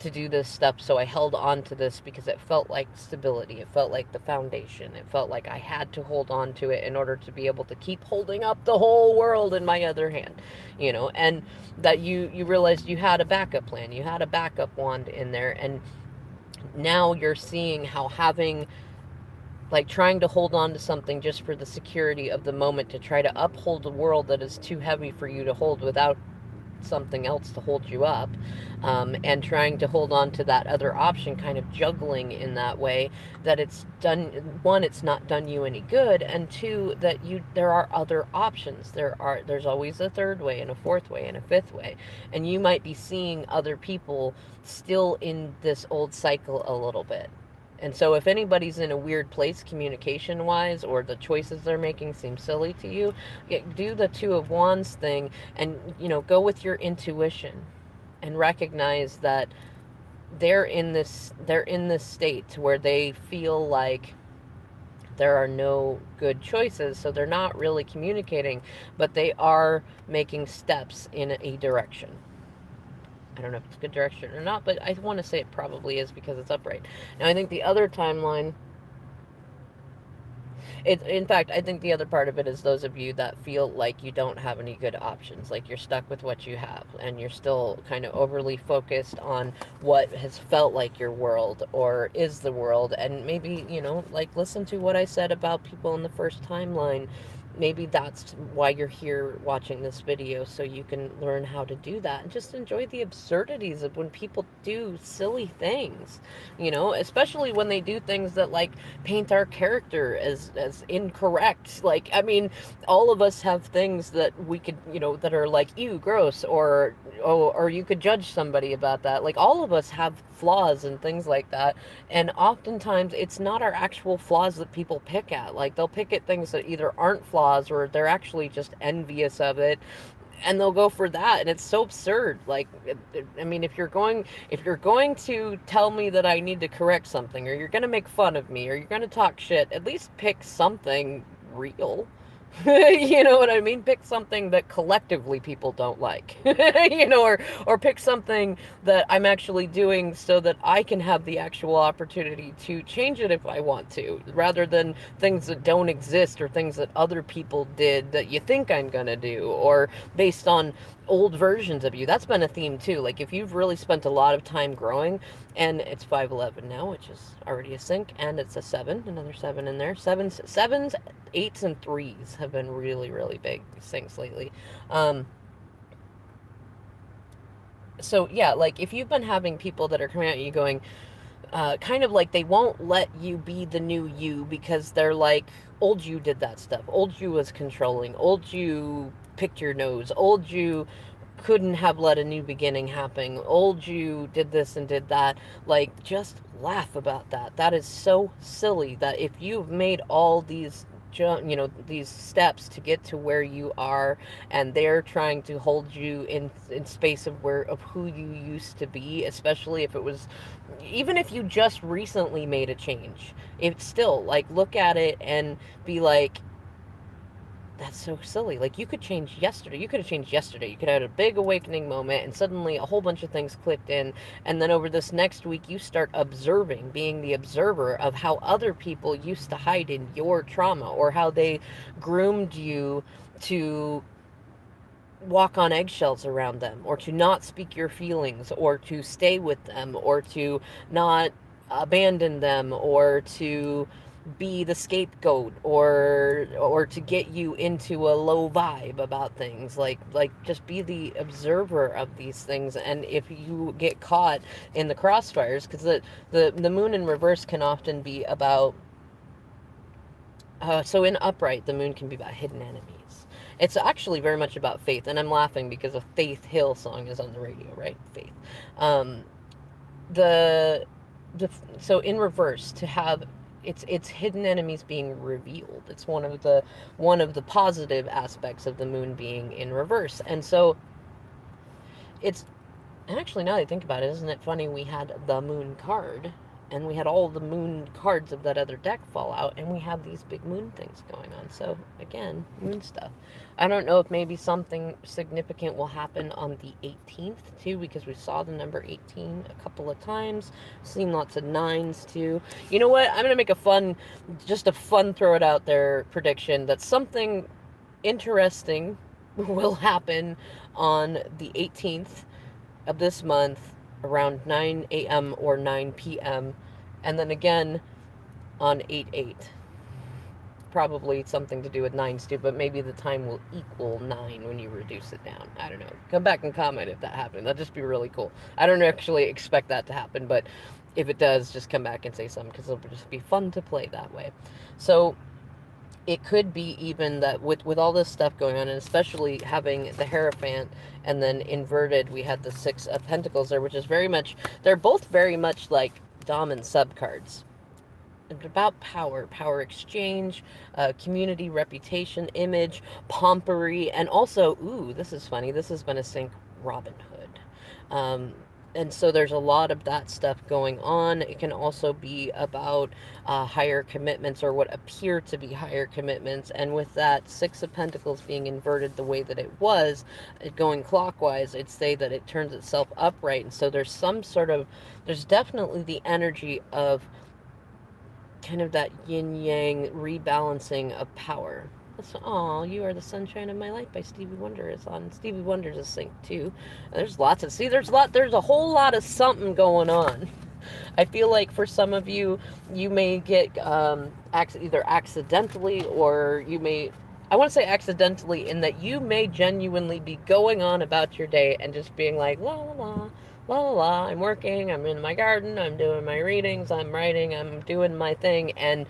to do this stuff, so I held on to this because it felt like stability. It felt like the foundation. It felt like I had to hold on to it in order to be able to keep holding up the whole world in my other hand, and that you realized you had a backup plan. You had a backup wand in there, and now you're seeing how having, like, trying to hold on to something just for the security of the moment to try to uphold a world that is too heavy for you to hold without something else to hold you up, and trying to hold on to that other option, kind of juggling in that way, that it's done, one, it's not done you any good, and two, that there are other options. There's always a third way and a fourth way and a fifth way, and you might be seeing other people still in this old cycle a little bit. And so if anybody's in a weird place communication wise, or the choices they're making seem silly to you, do the Two of Wands thing and, go with your intuition and recognize that they're in this state where they feel like there are no good choices, so they're not really communicating, but they are making steps in a direction. I don't know if it's a good direction or not, but I want to say it probably is because it's upright. Now, I think the other timeline, in fact, I think the other part of it is those of you that feel like you don't have any good options, like you're stuck with what you have, and you're still kind of overly focused on what has felt like your world or is the world. And maybe, like listen to what I said about people in the first timeline. Maybe that's why you're here watching this video, so you can learn how to do that and just enjoy the absurdities of when people do silly things, especially when they do things that like paint our character as incorrect. Like, I mean, all of us have things that we could, that are like, ew, gross, or you could judge somebody about that. Like, all of us have flaws and things like that. And oftentimes it's not our actual flaws that people pick at. Like, they'll pick at things that either aren't flaws or they're actually just envious of it, and they'll go for that, and it's so absurd. Like, I mean, if you're going to tell me that I need to correct something, or you're going to make fun of me, or you're going to talk shit, at least pick something real. You know what I mean? Pick something that collectively people don't like. Or pick something that I'm actually doing so that I can have the actual opportunity to change it if I want to, rather than things that don't exist or things that other people did that you think I'm gonna do, or based on old versions of you. That's been a theme too. Like, if you've really spent a lot of time growing, and it's 5'11" now, which is already a sync, and it's a 7, another 7 in there. Sevens, 8s, and 3s have been really, really big syncs lately. Um, so yeah, like, if you've been having people that are coming at you going, kind of like they won't let you be the new you, because they're like, old you did that stuff. Old you was controlling. Old you picked your nose. Old you couldn't have let a new beginning happen. Old you did this and did that. Like, just laugh about that. That is so silly that if you've made all these steps to get to where you are, and they're trying to hold you in space of who you used to be, especially if it was, even if you just recently made a change, it's still like, look at it and be like, that's so silly. Like, you could change yesterday. You could have changed yesterday. You could have had a big awakening moment, and suddenly a whole bunch of things clicked in. And then over this next week, you start observing, being the observer of how other people used to hide in your trauma, or how they groomed you to walk on eggshells around them, or to not speak your feelings, or to stay with them, or to not abandon them, or to be the scapegoat, or to get you into a low vibe about things. Like, just be the observer of these things. And if you get caught in the crossfires, because the moon in reverse can often be about, so in upright, the moon can be about hidden enemies. It's actually very much about faith, and I'm laughing because a Faith Hill song is on the radio, right? Faith. Um, the the so in reverse, to have, it's hidden enemies being revealed. It's one of the positive aspects of the moon being in reverse. And so it's, and actually, now that I think about it, isn't it funny? We had the moon card, and we had all the moon cards of that other deck fall out, and we have these big moon things going on. So, again, moon stuff. I don't know if maybe something significant will happen on the 18th, too, because we saw the number 18 a couple of times. Seen lots of 9s, too. You know what? I'm going to make just a fun throw it out there prediction that something interesting will happen on the 18th of this month around 9 a.m. or 9 p.m. And then again on 8/8. Probably something to do with 9s too, but maybe the time will equal 9 when you reduce it down. I don't know. Come back and comment if that happened. That'd just be really cool. I don't actually expect that to happen, but if it does, just come back and say something, because it'll just be fun to play that way. So it could be even that with all this stuff going on, and especially having the Hierophant, and then inverted, we had the 6 of Pentacles there, which is very much, they're both very much like Dom and sub cards. about power, power exchange, community reputation, image, pompery, and also, ooh, this is funny. This has been a sync, Robin Hood. Um, and so there's a lot of that stuff going on. It can also be about higher commitments or what appear to be higher commitments. And with that Six of Pentacles being inverted the way that it was, going clockwise, I'd say that it turns itself upright. And so there's some sort of, there's definitely the energy of kind of that yin yang rebalancing of power. Oh, You Are the Sunshine of My Life by Stevie Wonder is on. Stevie Wonder's a sync too. There's lots of, see, there's a whole lot of something going on. I feel like for some of you, you may get either accidentally or you may, I want to say accidentally, in that you may genuinely be going on about your day and just being like, la la la, la la la, I'm working, I'm in my garden, I'm doing my readings, I'm writing, I'm doing my thing, and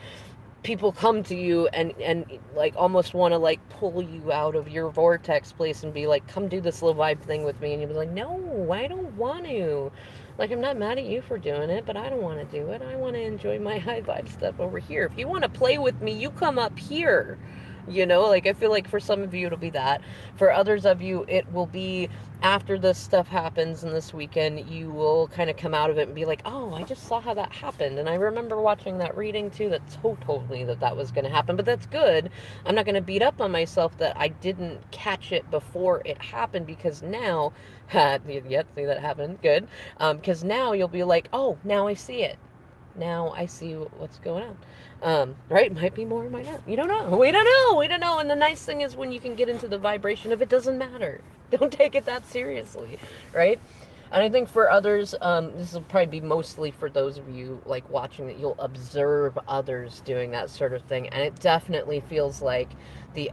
people come to you and like almost want to like pull you out of your vortex place and be like, come do this little vibe thing with me, and you'll be like, no, I don't want to. Like, I'm not mad at you for doing it, but I don't want to do it. I want to enjoy my high vibe stuff over here. If you want to play with me, you come up here. Like, I feel like for some of you it'll be that. For others of you, it will be after this stuff happens and this weekend, you will kind of come out of it and be like, oh, I just saw how that happened. And I remember watching that reading too that told me that that was going to happen. But that's good. I'm not going to beat up on myself that I didn't catch it before it happened, because now, yet see that happened. Good. Because now you'll be like, oh, now I see it. Now I see what's going on. Right? Might be more, might not. You don't know. We don't know. We don't know. And the nice thing is when you can get into the vibration of it doesn't matter. Don't take it that seriously, right? And I think for others, this will probably be mostly for those of you like watching, that you'll observe others doing that sort of thing. And it definitely feels like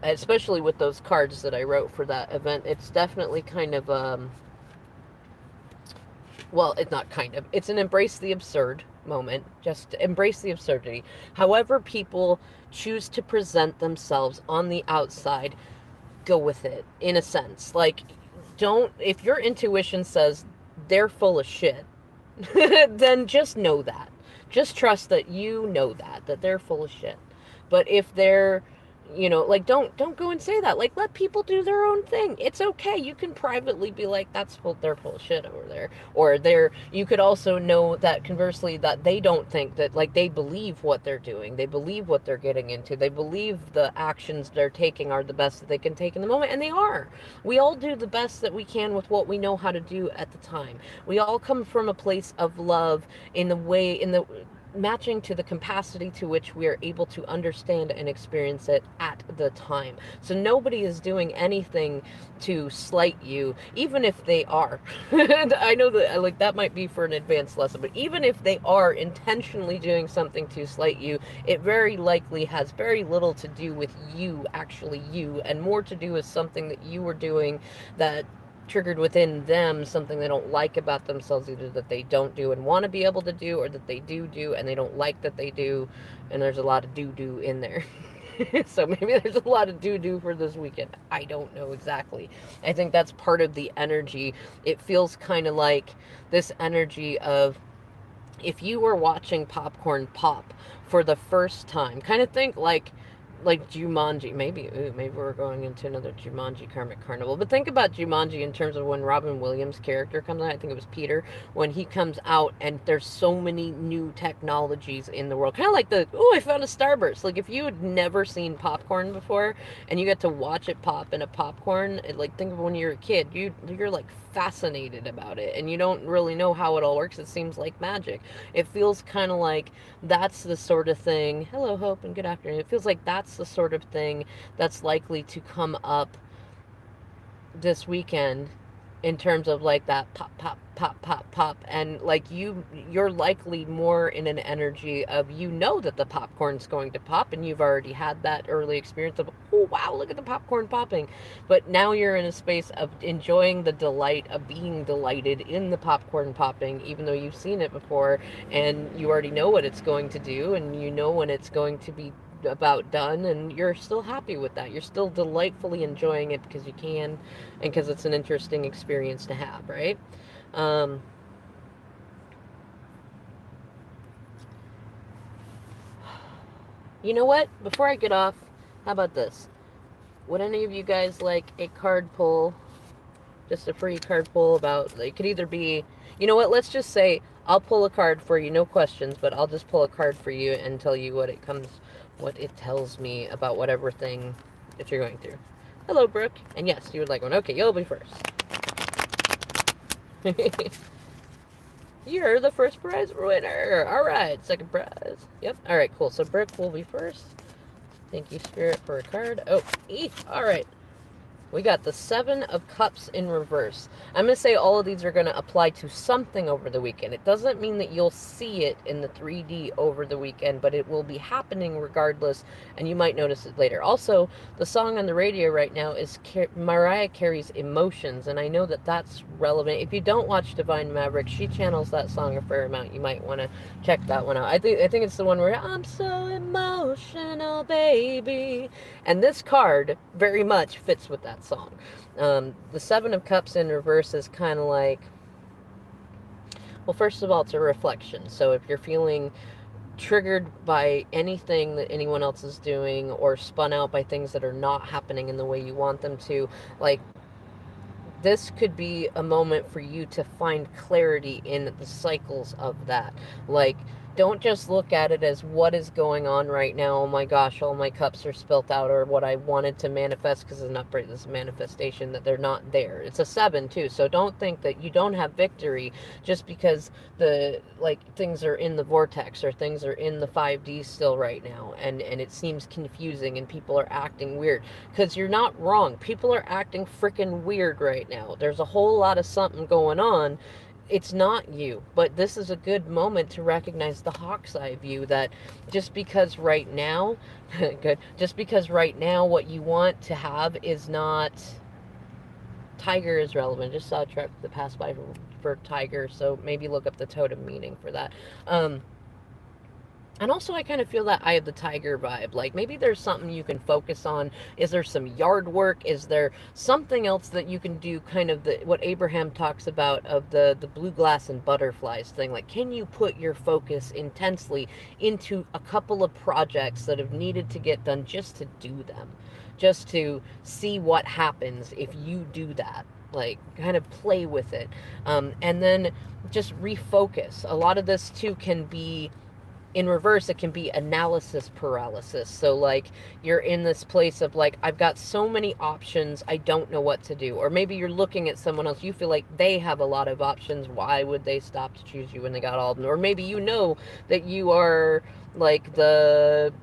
especially with those cards that I wrote for that event, it's definitely kind of, well, it's not kind of, it's an embrace the absurd moment. Just embrace the absurdity. However people choose to present themselves on the outside, go with it, in a sense. Like, don't, if your intuition says they're full of shit, then just know that. Just trust that you know that they're full of shit. But if they're, like, don't go and say that. Like, let people do their own thing. It's okay. You can privately be like, they're full of shit over there. Or you could also know that conversely, that they don't think that, like, they believe what they're doing. They believe what they're getting into. They believe the actions they're taking are the best that they can take in the moment. And they are. We all do the best that we can with what we know how to do at the time. We all come from a place of love in the matching to the capacity to which we are able to understand and experience it at the time. So nobody is doing anything to slight you, even if they are. I know that, like, that might be for an advanced lesson, but even if they are intentionally doing something to slight you, it very likely has very little to do with you, actually you, and more to do with something that you were doing that triggered within them something they don't like about themselves, either that they don't do and want to be able to do, or that they do and they don't like that they do. And there's a lot of do in there. So maybe there's a lot of do for this weekend. I don't know exactly. I think that's part of the energy. It feels kind of like this energy of, if you were watching popcorn pop for the first time, kind of think like Jumanji. Maybe we're going into another Jumanji Karmic Carnival. But think about Jumanji in terms of when Robin Williams' character comes out. I think it was Peter, when he comes out and there's so many new technologies in the world. Kind of like I found a Starburst. Like, if you had never seen popcorn before and you get to watch it pop in a popcorn, like, think of when you're a kid, you're like fascinated about it, and you don't really know how it all works. It seems like magic. It feels kind of like that's the sort of thing. Hello, Hope, and good afternoon. It feels like that's the sort of thing that's likely to come up this weekend, in terms of like that pop pop pop pop pop. And like, you're likely more in an energy of, that the popcorn's going to pop, and you've already had that early experience of, oh wow, look at the popcorn popping. But now you're in a space of enjoying the delight of being delighted in the popcorn popping, even though you've seen it before and you already know what it's going to do, and you know when it's going to be about done, and you're still happy with that. You're still delightfully enjoying it because you can, and because it's an interesting experience to have, right? Um, You know what? Before I get off, how about this? Would any of you guys like a card pull? Just a free card pull about, it could either be, you know what, let's just say I'll pull a card for you, no questions, but I'll just pull a card for you and tell you what it tells me about whatever thing that you're going through. Hello, Brooke. And yes, you would like one. Okay, you'll be first. You're the first prize winner. All right, second prize. Yep. All right, cool. So Brooke will be first. Thank you, Spirit, for a card. Oh, all right. We got the Seven of Cups in reverse. I'm going to say all of these are going to apply to something over the weekend. It doesn't mean that you'll see it in the 3D over the weekend, but it will be happening regardless, and you might notice it later. Also, the song on the radio right now is Mariah Carey's Emotions, and I know that that's relevant. If you don't watch Divine Maverick, she channels that song a fair amount. You might want to check that one out. I think it's the one where I'm so emotional, baby. And this card very much fits with that song. The Seven of Cups in reverse is kind of like, well, first of all, it's a reflection. So if you're feeling triggered by anything that anyone else is doing or spun out by things that are not happening in the way you want them to, like, this could be a moment for you to find clarity in the cycles of that. Like, don't just look at it as what is going on right now. Oh my gosh, all my cups are spilt out, or what I wanted to manifest, because it's an upgrade, this manifestation, that they're not there. It's a 7 too, so don't think that you don't have victory just because things are in the vortex or things are in the 5D still right now, and it seems confusing and people are acting weird, because you're not wrong. People are acting freaking weird right now. There's a whole lot of something going on. It's not you, but this is a good moment to recognize the hawk's eye view, that just because right now good, just because right now what you want to have is not, tiger is relevant. Just saw a truck that passed by for tiger, so maybe look up the totem meaning for that. And also, I kind of feel that Eye of the Tiger vibe. Like, maybe there's something you can focus on. Is there some yard work? Is there something else that you can do? Kind of what Abraham talks about of the blue glass and butterflies thing. Like, can you put your focus intensely into a couple of projects that have needed to get done, just to do them? Just to see what happens if you do that. Like, kind of play with it. And then just refocus. A lot of this, too, can be in reverse. It can be analysis paralysis. So like, you're in this place of like, I've got so many options, I don't know what to do. Or maybe you're looking at someone else, you feel like they have a lot of options, why would they stop to choose you when they got all of them? Or maybe you know that you are like the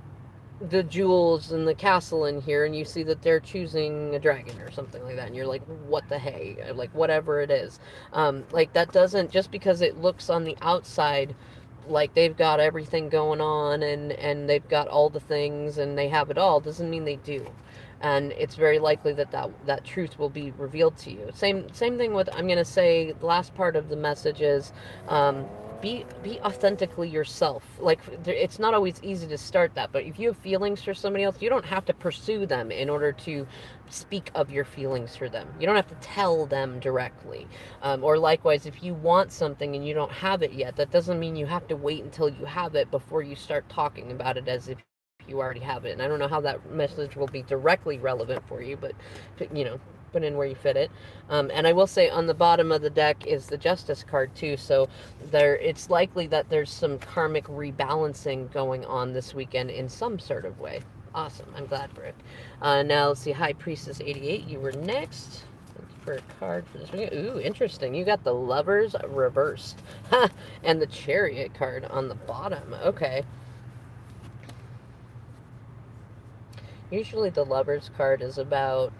jewels in the castle in here, and you see that they're choosing a dragon or something like that, and you're like, what the hey, like, whatever it is. Like, that doesn't, just because it looks on the outside like they've got everything going on, and they've got all the things and they have it all, doesn't mean they do. And it's very likely that truth will be revealed to you. Same thing with, I'm going to say, the last part of the message is, be authentically yourself. Like, it's not always easy to start that, but if you have feelings for somebody else, you don't have to pursue them in order to speak of your feelings for them. You don't have to tell them directly. Or likewise, if you want something and you don't have it yet, that doesn't mean you have to wait until you have it before you start talking about it as if you already have it. And I don't know how that message will be directly relevant for you, but put in where you fit it. And I will say, on the bottom of the deck is the Justice card too, so it's likely that there's some karmic rebalancing going on this weekend in some sort of way. Awesome, I'm glad for it. Now let's see, High Priestess 88, you were next. For a card for this weekend. Ooh, interesting. You got the Lovers reversed. And the Chariot card on the bottom. Okay. Usually the Lovers card is about,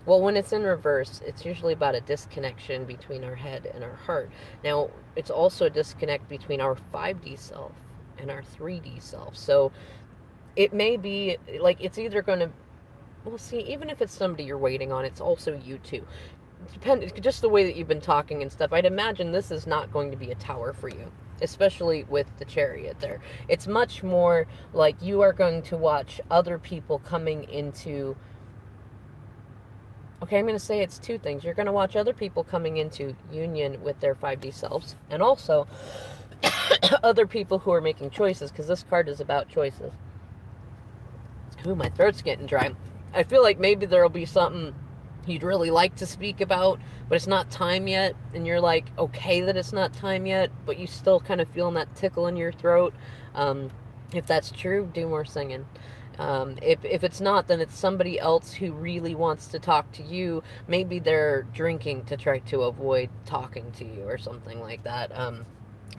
well, when it's in reverse, it's usually about a disconnection between our head and our heart. Now, it's also a disconnect between our 5D self and our 3D self. So it may be like, it's either going to, well, see, even if it's somebody you're waiting on, it's also you too. Just the way that you've been talking and stuff, I'd imagine this is not going to be a tower for you, especially with the Chariot there. It's much more like you are going to watch other people coming into, okay, I'm going to say it's two things. You're going to watch other people coming into union with their 5D selves, and also other people who are making choices, because this card is about choices. Ooh, my throat's getting dry. I feel like maybe there'll be something you'd really like to speak about, but it's not time yet, and you're like okay that it's not time yet, but you still kind of feeling that tickle in your throat. Um, if that's true, do more singing. If it's not, then it's somebody else who really wants to talk to you. Maybe they're drinking to try to avoid talking to you or something like that.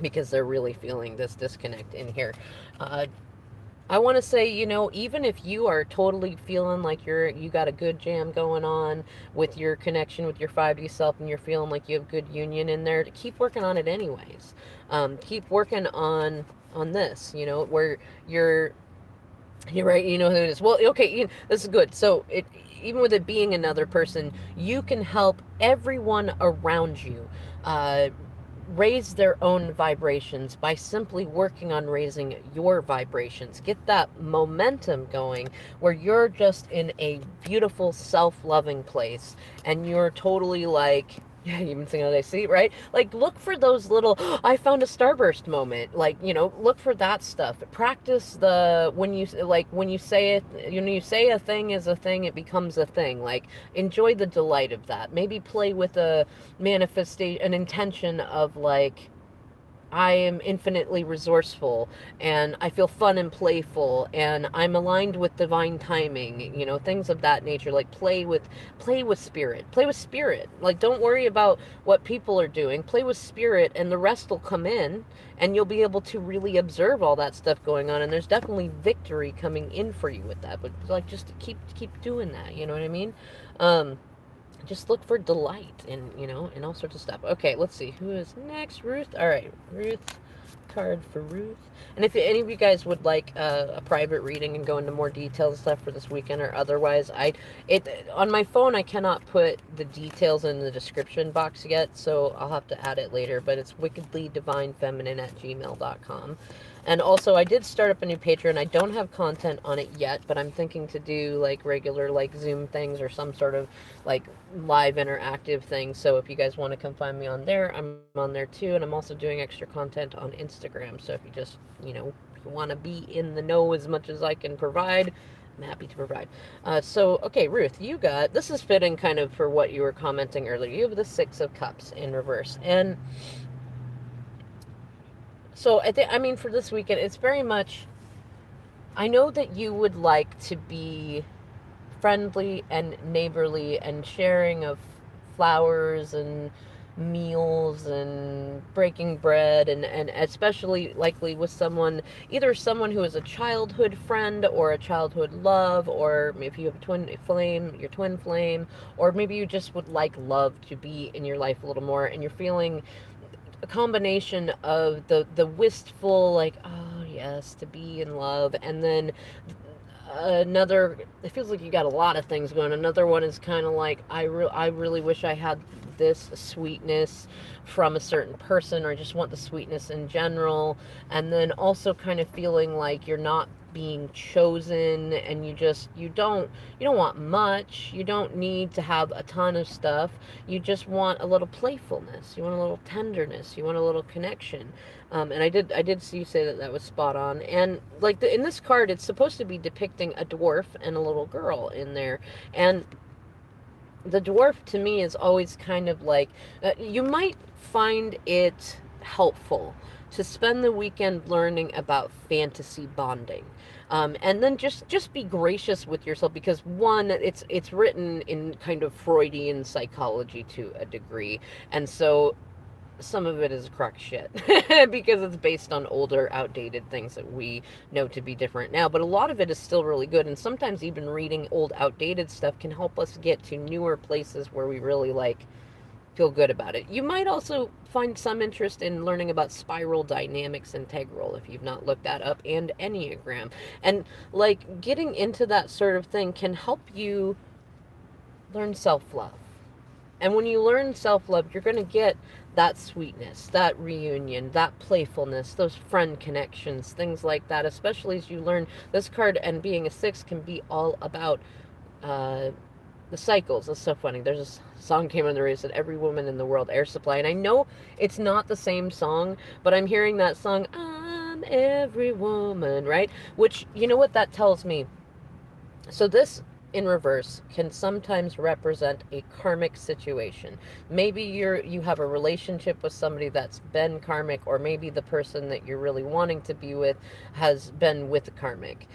Because they're really feeling this disconnect in here. Uh, I want to say, even if you are totally feeling like you got a good jam going on with your connection with your 5D self, and you're feeling like you have good union in there, to keep working on it anyways. Keep working on this, where you're right, you know who it is. Well, okay, this is good. So even with it being another person, you can help everyone around you. Uh, Raise their own vibrations by simply working on raising your vibrations. Get that momentum going where you're just in a beautiful, self loving place, and you're totally like, yeah, you've been singing all day, see, right? Like, look for those little, I found a starburst moment. Like, look for that stuff. Practice when you say it, you say a thing is a thing, it becomes a thing. Like, enjoy the delight of that. Maybe play with a manifestation, an intention of like, I am infinitely resourceful, and I feel fun and playful, and I'm aligned with divine timing, things of that nature. Like, play with spirit. Play with spirit. Like, don't worry about what people are doing. Play with spirit, and the rest will come in, and you'll be able to really observe all that stuff going on, and there's definitely victory coming in for you with that. But like, just keep doing that, you know what I mean? Just look for delight and all sorts of stuff. Okay, let's see who is next. Ruth. All right, Ruth. Card for Ruth. And if any of you guys would like a private reading and go into more details stuff for this weekend or otherwise, on my phone I cannot put the details in the description box yet, so I'll have to add it later. But it's wickedlydivinefeminine@gmail.com. And also, I did start up a new Patreon. I don't have content on it yet, but I'm thinking to do like regular like Zoom things or some sort of like live interactive thing. So if you guys want to come find me on there, I'm on there too. And I'm also doing extra content on Instagram. So if you just, if you want to be in the know as much as I can provide, I'm happy to provide. Okay, Ruth, this is fitting kind of for what you were commenting earlier. You have the Six of Cups in reverse. And so I mean, for this weekend, it's very much, I know that you would like to be friendly and neighborly and sharing of flowers and meals and breaking bread, and especially likely with either someone who is a childhood friend or a childhood love, or if you have your twin flame, or maybe you just would like love to be in your life a little more, and you're feeling a combination of the wistful, like, oh yes, to be in love, and then another, it feels like you got a lot of things going. Another one is kind of like, I really wish I had this sweetness from a certain person, or just want the sweetness in general. And then also kind of feeling like you're not being chosen, and you don't want much. You don't need to have a ton of stuff. You just want a little playfulness, you want a little tenderness, you want a little connection. And I did see you say that was spot on. And like, in this card, it's supposed to be depicting a dwarf and a little girl in there. And the dwarf to me is always kind of like, you might find it helpful to spend the weekend learning about fantasy bonding. And then just be gracious with yourself, because one, it's written in kind of Freudian psychology to a degree, and so some of it is crock shit because it's based on older, outdated things that we know to be different now. But a lot of it is still really good, and sometimes even reading old, outdated stuff can help us get to newer places where we really like feel good about it. You might also find some interest in learning about spiral dynamics integral if you've not looked that up, and Enneagram. And like, getting into that sort of thing can help you learn self-love. And when you learn self-love, you're going to get that sweetness, that reunion, that playfulness, those friend connections, things like that, especially as you learn this card. And being a six can be all about uh, the cycles. It's so funny. There's a song came on the radio that said every woman in the world air supply. And I know it's not the same song, but I'm hearing that song, I'm every woman, right? Which, you know what that tells me? So this in reverse can sometimes represent a karmic situation. Maybe you have a relationship with somebody that's been karmic, or maybe the person that you're really wanting to be with has been with karmic.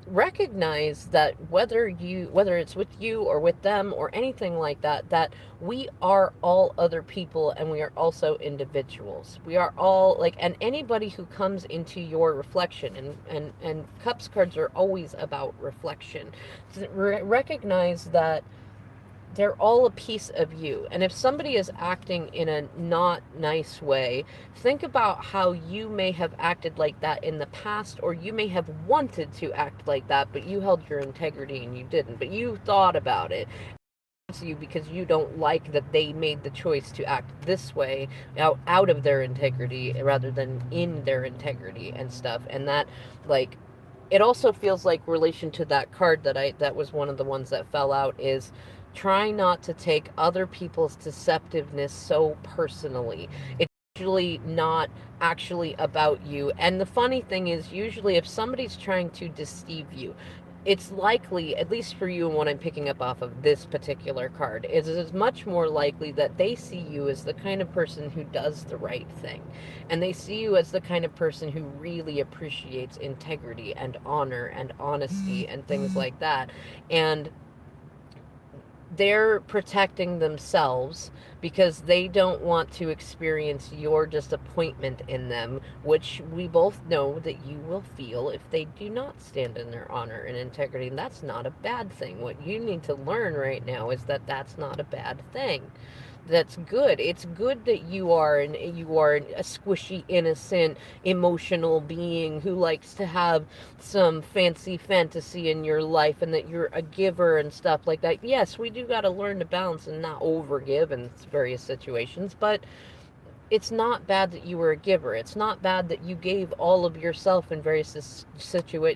Recognize that whether it's with you or with them or anything like that, that we are all other people, and we are also individuals. We are all like, and anybody who comes into your reflection, and cups cards are always about reflection. Recognize that they're all a piece of you. And if somebody is acting in a not nice way, think about how you may have acted like that in the past, or you may have wanted to act like that, but you held your integrity and you didn't. But you thought about it, to you because you don't like that they made the choice to act this way out of their integrity rather than in their integrity and stuff. And that, like, it also feels like relation to that card that was one of the ones that fell out, is try not to take other people's deceptiveness so personally. It's usually not actually about you. And the funny thing is, usually if somebody's trying to deceive you, it's likely, at least for you and what I'm picking up off of this particular card, is it's much more likely that they see you as the kind of person who does the right thing. And they see you as the kind of person who really appreciates integrity and honor and honesty and things like that. And they're protecting themselves because they don't want to experience your disappointment in them, which we both know that you will feel if they do not stand in their honor and integrity. And that's not a bad thing. What you need to learn right now is that that's not a bad thing. That's good. It's good that you are a squishy, innocent, emotional being who likes to have some fancy fantasy in your life, and that you're a giver and stuff like that. Yes, we do got to learn to balance and not overgive in various situations, but it's not bad that you were a giver. It's not bad that you gave all of yourself in various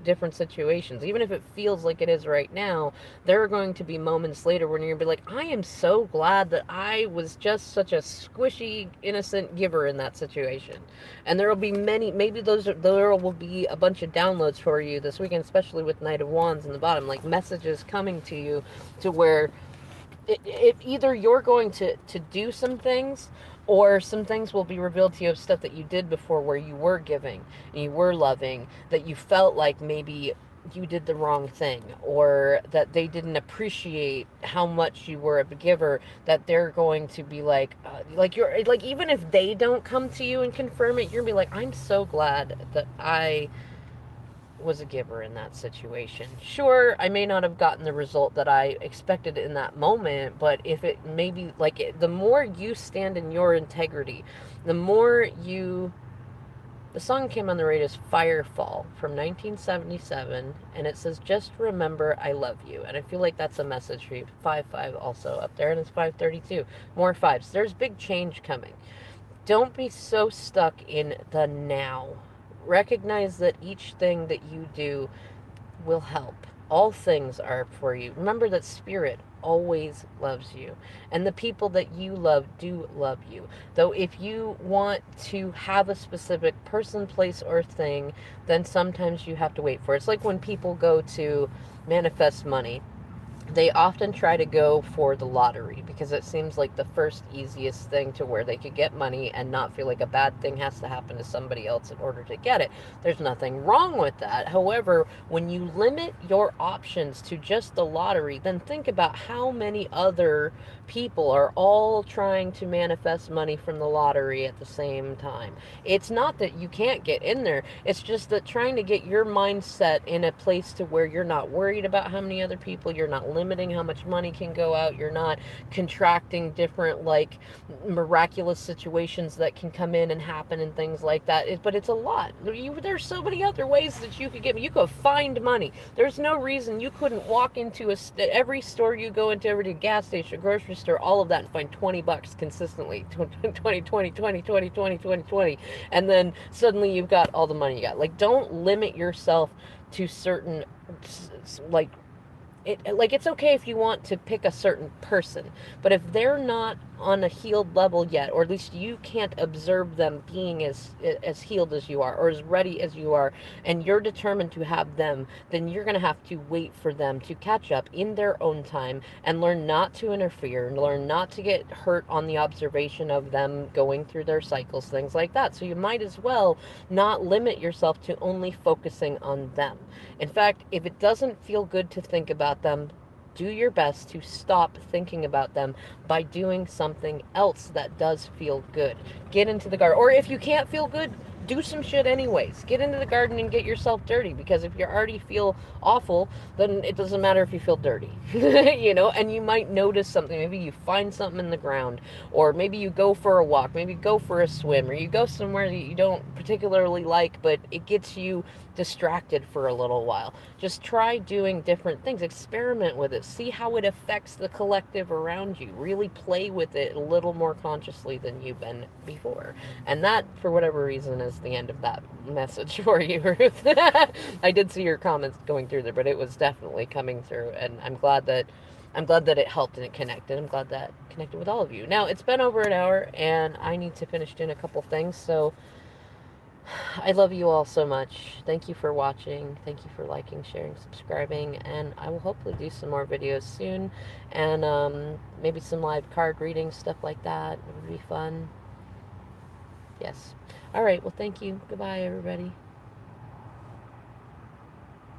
different situations. Even if it feels like it is right now, there are going to be moments later when you're going to be like, I am so glad that I was just such a squishy, innocent giver in that situation. And there will be many, maybe there will be a bunch of downloads for you this weekend, especially with Knight of Wands in the bottom, like messages coming to you to where if either you're going to do some things, or some things will be revealed to you of stuff that you did before where you were giving and you were loving, that you felt like maybe you did the wrong thing, or that they didn't appreciate how much you were a giver, that they're going to be like you're like, even if they don't come to you and confirm it, you're gonna be like, I'm so glad that I was a giver in that situation. Sure, I may not have gotten the result that I expected in that moment, but if it maybe like it, the more you stand in your integrity, the more you. The song came on the radio as Firefall from 1977, and it says, "Just remember I love you." And I feel like that's a message for you. 5-5 also up there, and it's 532. More fives. There's big change coming. Don't be so stuck in the now. Recognize that each thing that you do will help. All things are for you. Remember that spirit always loves you, and the people that you love do love you. Though if you want to have a specific person, place, or thing, then sometimes you have to wait for it. It's like when people go to manifest money, they often try to go for the lottery because it seems like the first easiest thing to where they could get money and not feel like a bad thing has to happen to somebody else in order to get it. There's nothing wrong with that. However, when you limit your options to just the lottery, then think about how many other people are all trying to manifest money from the lottery at the same time. It's not that you can't get in there. It's just that trying to get your mindset in a place to where you're not worried about how many other people, you're not limiting how much money can go out, you're not contracting different like miraculous situations that can come in and happen and things like that. But it's a lot. There's so many other ways that you could get. You could find money. There's no reason you couldn't walk into every store you go into, every gas station, grocery store, all of that, and find $20 consistently. 20, 20, 20, 20, 20, 20, 20. And then suddenly you've got all the money you got. Like, don't limit yourself to certain, like, it's okay if you want to pick a certain person, but if they're not on a healed level yet, or at least you can't observe them being as healed as you are or as ready as you are, and you're determined to have them, then you're going to have to wait for them to catch up in their own time and learn not to interfere and learn not to get hurt on the observation of them going through their cycles, things like that. So you might as well not limit yourself to only focusing on them. In fact, if it doesn't feel good to think about them, do your best to stop thinking about them by doing something else that does feel good. Get into the garden. Or if you can't feel good, do some shit anyways. Get into the garden and get yourself dirty, because if you already feel awful, then it doesn't matter if you feel dirty. And you might notice something. Maybe you find something in the ground, or maybe you go for a walk, maybe you go for a swim, or you go somewhere that you don't particularly like, but it gets you distracted for a little while. Just try doing different things. Experiment with it. See how it affects the collective around you. Really play with it a little more consciously than you've been before. And that, for whatever reason, is the end of that message for you, Ruth. I did see your comments going through there, but it was definitely coming through, and I'm glad that it helped and it connected. I'm glad that connected with all of you. Now, it's been over an hour, and I need to finish doing a couple things, so I love you all so much. Thank you for watching. Thank you for liking, sharing, subscribing, and I will hopefully do some more videos soon, and maybe some live card reading, stuff like that. It would be fun. Yes. All right. Well, thank you. Goodbye, everybody.